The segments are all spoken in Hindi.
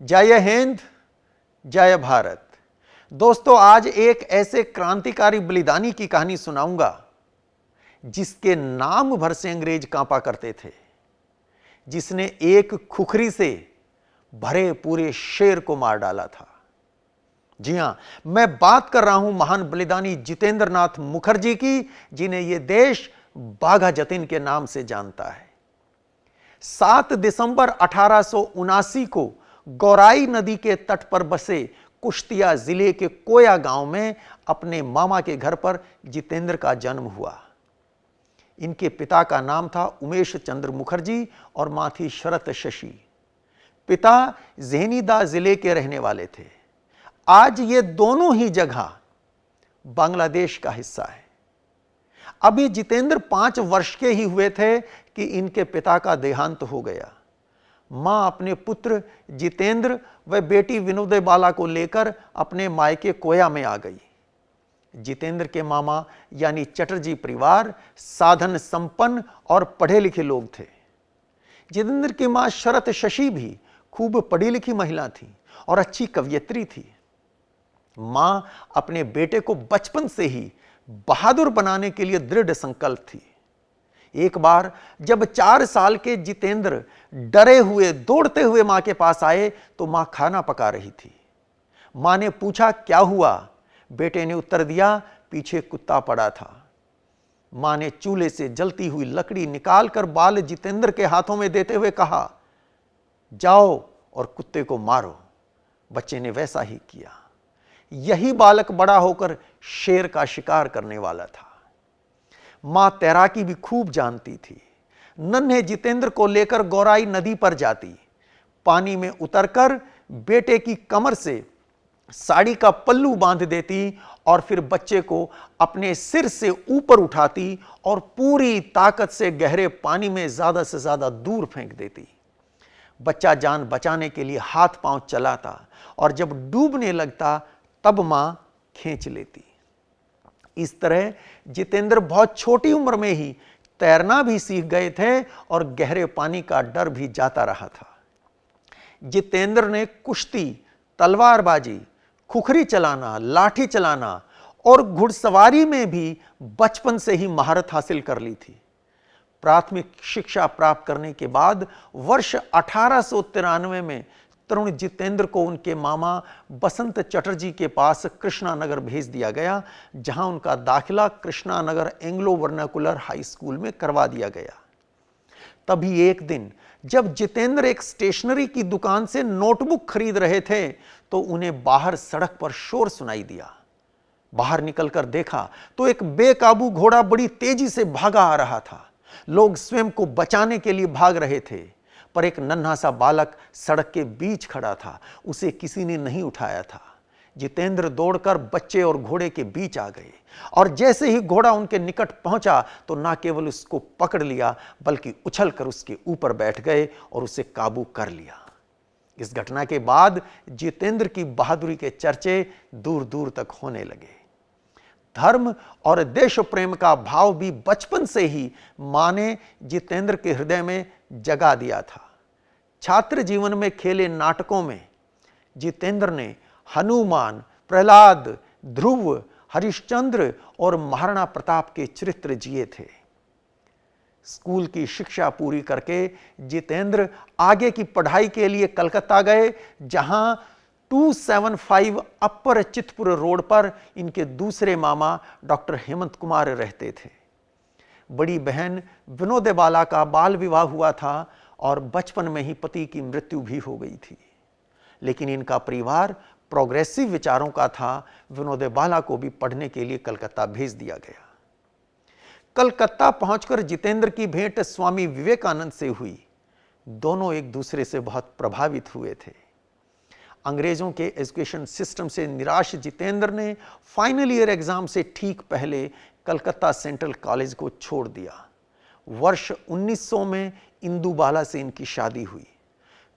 जय हिंद, जय भारत। दोस्तों, आज एक ऐसे क्रांतिकारी बलिदानी की कहानी सुनाऊंगा जिसके नाम भर से अंग्रेज कांपा करते थे, जिसने एक खुखरी से भरे पूरे शेर को मार डाला था। जी हां, मैं बात कर रहा हूं महान बलिदानी जितेंद्र नाथ मुखर्जी की, जिन्हें यह देश बाघा जतीन के नाम से जानता है। 7 दिसंबर 1879 को गौराई नदी के तट पर बसे कुश्तिया जिले के कोया गांव में अपने मामा के घर पर जितेंद्र का जन्म हुआ। इनके पिता का नाम था उमेश चंद्र मुखर्जी और मां थी शरत शशि। पिता ज़ेनीदा जिले के रहने वाले थे। आज ये दोनों ही जगह बांग्लादेश का हिस्सा है। अभी जितेंद्र 5 वर्ष के ही हुए थे कि इनके पिता का देहांत हो गया। मां अपने पुत्र जितेंद्र व बेटी विनोदे बाला को लेकर अपने मायके कोया में आ गई। जितेंद्र के मामा यानी चटर्जी परिवार साधन संपन्न और पढ़े लिखे लोग थे। जितेंद्र की मां शरत शशि भी खूब पढ़ी लिखी महिला थी और अच्छी कवयित्री थी। मां अपने बेटे को बचपन से ही बहादुर बनाने के लिए दृढ़ संकल्प थी। एक बार जब 4 साल के जितेंद्र डरे हुए दौड़ते हुए मां के पास आए तो मां खाना पका रही थी। मां ने पूछा, क्या हुआ? बेटे ने उत्तर दिया, पीछे कुत्ता पड़ा था। मां ने चूल्हे से जलती हुई लकड़ी निकालकर बाल जितेंद्र के हाथों में देते हुए कहा, जाओ और कुत्ते को मारो। बच्चे ने वैसा ही किया। यही बालक बड़ा होकर शेर का शिकार करने वाला था। मां तैराकी भी खूब जानती थी। नन्हे जितेंद्र को लेकर गौराई नदी पर जाती, पानी में उतरकर बेटे की कमर से साड़ी का पल्लू बांध देती और फिर बच्चे को अपने सिर से ऊपर उठाती और पूरी ताकत से गहरे पानी में ज्यादा से ज्यादा दूर फेंक देती। बच्चा जान बचाने के लिए हाथ पांव चलाता और जब डूबने लगता तब मां खींच लेती। इस तरह जितेंद्र बहुत छोटी उम्र में ही तैरना भी सीख गए थे और गहरे पानी का डर भी जाता रहा था। जितेंद्र ने कुश्ती, तलवारबाजी, खुखरी चलाना, लाठी चलाना और घुड़सवारी में भी बचपन से ही महारत हासिल कर ली थी। प्राथमिक शिक्षा प्राप्त करने के बाद वर्ष 1893 में तरुण जितेंद्र को उनके मामा बसंत चटर्जी के पास कृष्णानगर भेज दिया गया, जहां उनका दाखिला Krishnanagar Anglo vernacular high school में करवा दिया गया। तभी एक दिन जब जितेंद्र एक स्टेशनरी की दुकान से नोटबुक खरीद रहे थे तो उन्हें बाहर सड़क पर शोर सुनाई दिया। बाहर निकलकर देखा तो एक बेकाबू घोड़ा बड़ी तेजी से भागा आ रहा था। लोग स्वयं को बचाने के लिए भाग रहे थे, पर एक नन्हा सा बालक सड़क के बीच खड़ा था। उसे किसी ने नहीं उठाया था। जितेंद्र दौड़कर बच्चे और घोड़े के बीच आ गए और जैसे ही घोड़ा उनके निकट पहुंचा तो ना केवल उसको पकड़ लिया बल्कि उछलकर उसके ऊपर बैठ गए और उसे काबू कर लिया। इस घटना के बाद जितेंद्र की बहादुरी के चर्चे दूर दूर तक होने लगे। धर्म और देश प्रेम का भाव भी बचपन से ही मां ने जितेंद्र के हृदय में जगा दिया था। छात्र जीवन में खेले नाटकों में जितेंद्र ने हनुमान, प्रहलाद, ध्रुव, हरिश्चंद्र और महाराणा प्रताप के चरित्र जिए थे। स्कूल की शिक्षा पूरी करके जितेंद्र आगे की पढ़ाई के लिए कलकत्ता गए, जहां 275 अपर चितपुर रोड पर इनके दूसरे मामा डॉक्टर हेमंत कुमार रहते थे। बड़ी बहन विनोदे बाला का बाल विवाह हुआ था और बचपन में ही पति की मृत्यु भी हो गई थी। लेकिन इनका परिवार प्रोग्रेसिव विचारों का था। विनोदे बाला को भी पढ़ने के लिए कलकत्ता भेज दिया गया। कलकत्ता पहुंचकर जितेंद्र की भेंट स्वामी विवेकानंद से हुई। दोनों एक दूसरे से बहुत प्रभावित हुए थे। अंग्रेजों के एजुकेशन सिस्टम से निराश जितेंद्र ने फाइनल ईयर एग्जाम से ठीक पहले कलकत्ता सेंट्रल कॉलेज को छोड़ दिया। वर्ष 1900 में इंदु बाला से इनकी शादी हुई।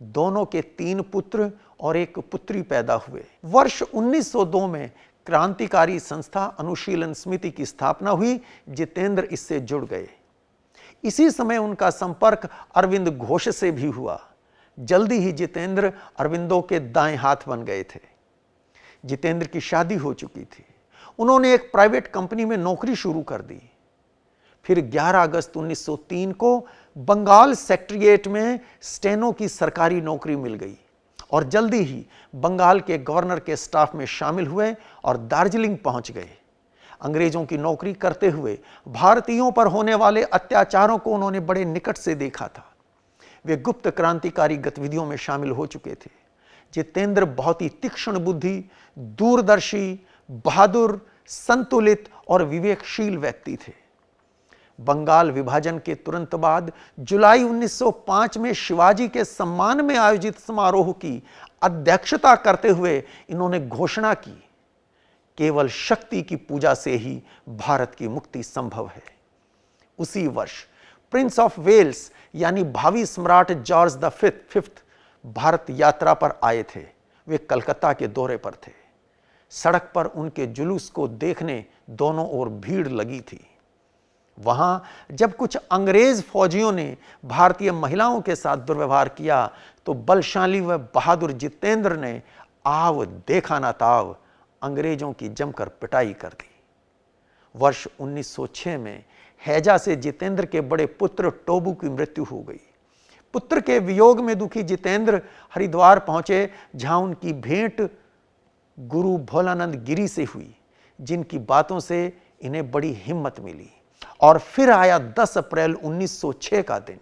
दोनों के 3 पुत्र और 1 पुत्री पैदा हुए। वर्ष 1902 में क्रांतिकारी संस्था अनुशीलन समिति की स्थापना हुई। जितेंद्र इससे जुड़ गए। इसी समय उनका संपर्क अरविंद घोष से भी हुआ। जल्दी ही जितेंद्र अरविंदो के दाएं हाथ बन गए थे। जितेंद्र की शादी हो चुकी थी। उन्होंने एक प्राइवेट कंपनी में नौकरी शुरू कर दी। फिर 11 अगस्त 1903 को बंगाल सेक्रेटेरिएट में स्टेनो की सरकारी नौकरी मिल गई और जल्दी ही बंगाल के गवर्नर के स्टाफ में शामिल हुए और दार्जिलिंग पहुंच गए। अंग्रेजों की नौकरी करते हुए भारतीयों पर होने वाले अत्याचारों को उन्होंने बड़े निकट से देखा था। वे गुप्त क्रांतिकारी गतिविधियों में शामिल हो चुके थे। जितेंद्र बहुत ही तीक्ष्ण बुद्धि, दूरदर्शी, बहादुर, संतुलित और विवेकशील व्यक्ति थे। बंगाल विभाजन के तुरंत बाद जुलाई 1905 में शिवाजी के सम्मान में आयोजित समारोह की अध्यक्षता करते हुए इन्होंने घोषणा की, केवल शक्ति की पूजा से ही भारत की मुक्ति संभव है। उसी वर्ष प्रिंस ऑफ वेल्स यानी भावी सम्राट जॉर्ज द फिफ्थ भारत यात्रा पर आए थे। वे कलकत्ता के दौरे पर थे। सड़क पर उनके जुलूस को देखने दोनों ओर भीड़ लगी थी। वहां जब कुछ अंग्रेज फौजियों ने भारतीय महिलाओं के साथ दुर्व्यवहार किया तो बलशाली व बहादुर जितेंद्र ने आव देखा ना ताव अंग्रेजों की जमकर पिटाई कर दी। वर्ष 1906 में हैजा से जितेंद्र के बड़े पुत्र टोबू की मृत्यु हो गई। पुत्र के वियोग में दुखी जितेंद्र हरिद्वार पहुंचे, जहां उनकी भेंट गुरु भोलानंद गिरी से हुई, जिनकी बातों से इन्हें बड़ी हिम्मत मिली। और फिर आया 10 अप्रैल 1906 का दिन।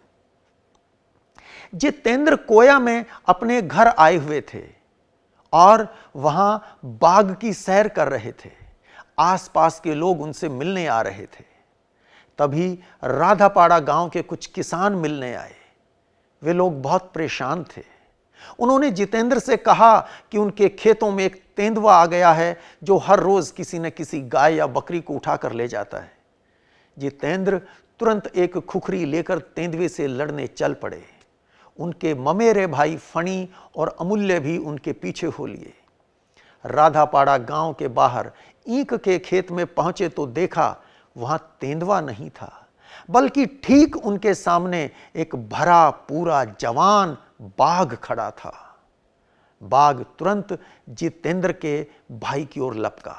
जितेंद्र कोया में अपने घर आए हुए थे और वहां बाग की सैर कर रहे थे। आसपास के लोग उनसे मिलने आ रहे थे। तभी राधापाड़ा गांव के कुछ किसान मिलने आए। वे लोग बहुत परेशान थे। उन्होंने जितेंद्र से कहा कि उनके खेतों में एक तेंदुआ आ गया है जो हर रोज किसी न किसी गाय या बकरी को उठाकर ले जाता है। जितेंद्र तुरंत एक खुखरी लेकर तेंदुए से लड़ने चल पड़े। उनके ममेरे भाई फणी और अमूल्य भी उनके पीछे हो लिए। राधापाड़ा गांव के बाहर ईंख के खेत में पहुंचे तो देखा वहां तेंदुआ नहीं था, बल्कि ठीक उनके सामने एक भरा पूरा जवान बाघ खड़ा था। बाघ तुरंत जितेंद्र के भाई की ओर लपका।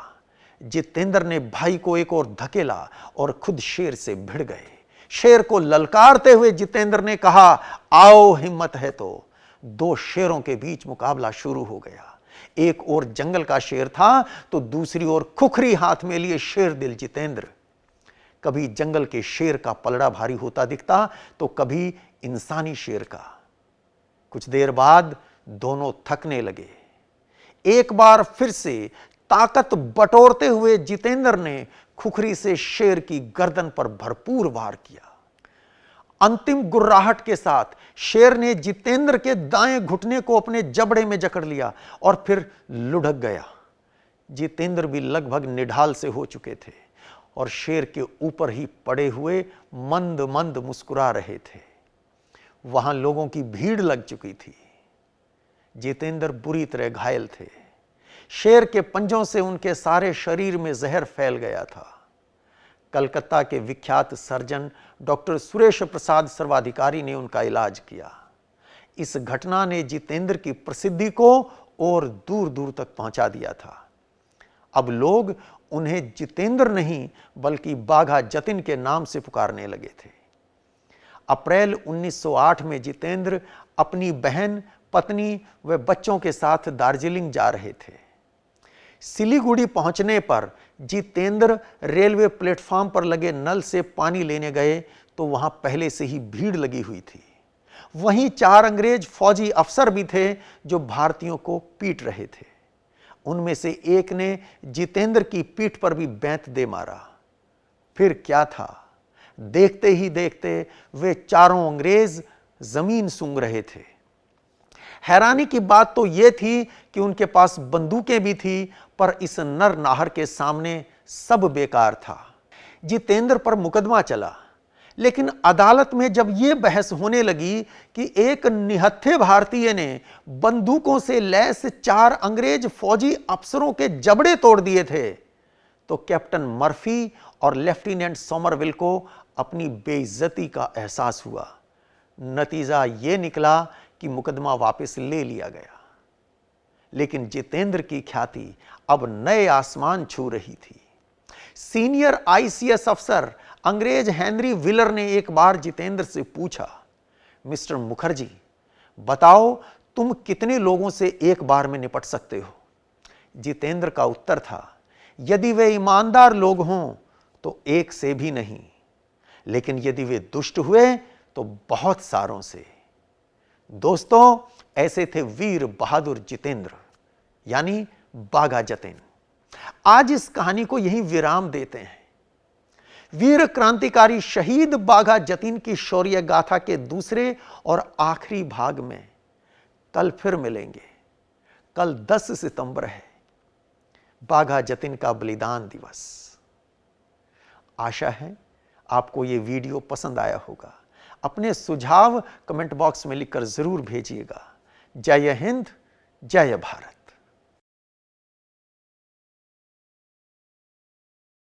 जितेंद्र ने भाई को एक और धकेला और खुद शेर से भिड़ गए। शेर को ललकारते हुए जितेंद्र ने कहा, आओ हिम्मत है तो। दो शेरों के बीच मुकाबला शुरू हो गया। एक ओर जंगल का शेर था तो दूसरी ओर खुखरी हाथ में लिए शेर दिल जितेंद्र। कभी जंगल के शेर का पलड़ा भारी होता दिखता तो कभी इंसानी शेर का। कुछ देर बाद दोनों थकने लगे। एक बार फिर से ताकत बटोरते हुए जितेंद्र ने खुखरी से शेर की गर्दन पर भरपूर वार किया। अंतिम गुर्राहट के साथ शेर ने जितेंद्र के दाएं घुटने को अपने जबड़े में जकड़ लिया और फिर लुढ़क गया। जितेंद्र भी लगभग निढाल से हो चुके थे और शेर के ऊपर ही पड़े हुए मंद मंद मुस्कुरा रहे थे। वहां लोगों की भीड़ लग चुकी थी। जितेंद्र बुरी तरह घायल थे। शेर के पंजों से उनके सारे शरीर में जहर फैल गया था। कलकत्ता के विख्यात सर्जन डॉक्टर सुरेश प्रसाद सर्वाधिकारी ने उनका इलाज किया। इस घटना ने जितेंद्र की प्रसिद्धि को और दूर दूर तक पहुंचा दिया था। अब लोग उन्हें जितेंद्र नहीं बल्कि बाघा जतिन के नाम से पुकारने लगे थे। अप्रैल 1908 में जितेंद्र अपनी बहन, पत्नी व बच्चों के साथ दार्जिलिंग जा रहे थे। सिलीगुड़ी पहुंचने पर जितेंद्र रेलवे प्लेटफॉर्म पर लगे नल से पानी लेने गए तो वहां पहले से ही भीड़ लगी हुई थी। वहीं 4 अंग्रेज फौजी अफसर भी थे जो भारतीयों को पीट रहे थे। उनमें से एक ने जितेंद्र की पीठ पर भी बेंत दे मारा। फिर क्या था, देखते ही देखते वे चारों अंग्रेज जमीन सूंघ रहे थे। हैरानी की बात तो यह थी कि उनके पास बंदूकें भी थी, पर इस नर नाहर के सामने सब बेकार था। जितेंद्र पर मुकदमा चला, लेकिन अदालत में जब यह बहस होने लगी कि एक निहत्थे भारतीय ने बंदूकों से लैस 4 अंग्रेज फौजी अफसरों के जबड़े तोड़ दिए थे, तो कैप्टन मर्फी और लेफ्टिनेंट सोमरविल को अपनी बेइज्जती का एहसास हुआ। नतीजा यह निकला कि मुकदमा वापस ले लिया गया, लेकिन जितेंद्र की ख्याति अब नए आसमान छू रही थी। सीनियर आईसीएस अफसर अंग्रेज हेनरी व्हीलर ने एक बार जितेंद्र से पूछा, मिस्टर मुखर्जी, बताओ तुम कितने लोगों से एक बार में निपट सकते हो? जितेंद्र का उत्तर था, यदि वे ईमानदार लोग हों तो एक से भी नहीं, लेकिन यदि वे दुष्ट हुए तो बहुत सारों से। दोस्तों, ऐसे थे वीर बहादुर जितेंद्र, यानी बाघा जतीन। आज इस कहानी को यहीं विराम देते हैं। वीर क्रांतिकारी शहीद बाघा जतीन की शौर्य गाथा के दूसरे और आखिरी भाग में कल फिर मिलेंगे। कल 10 सितंबर है, बाघा जतीन का बलिदान दिवस। आशा है आपको यह वीडियो पसंद आया होगा। अपने सुझाव कमेंट बॉक्स में लिखकर जरूर भेजिएगा। जय हिंद, जय भारत।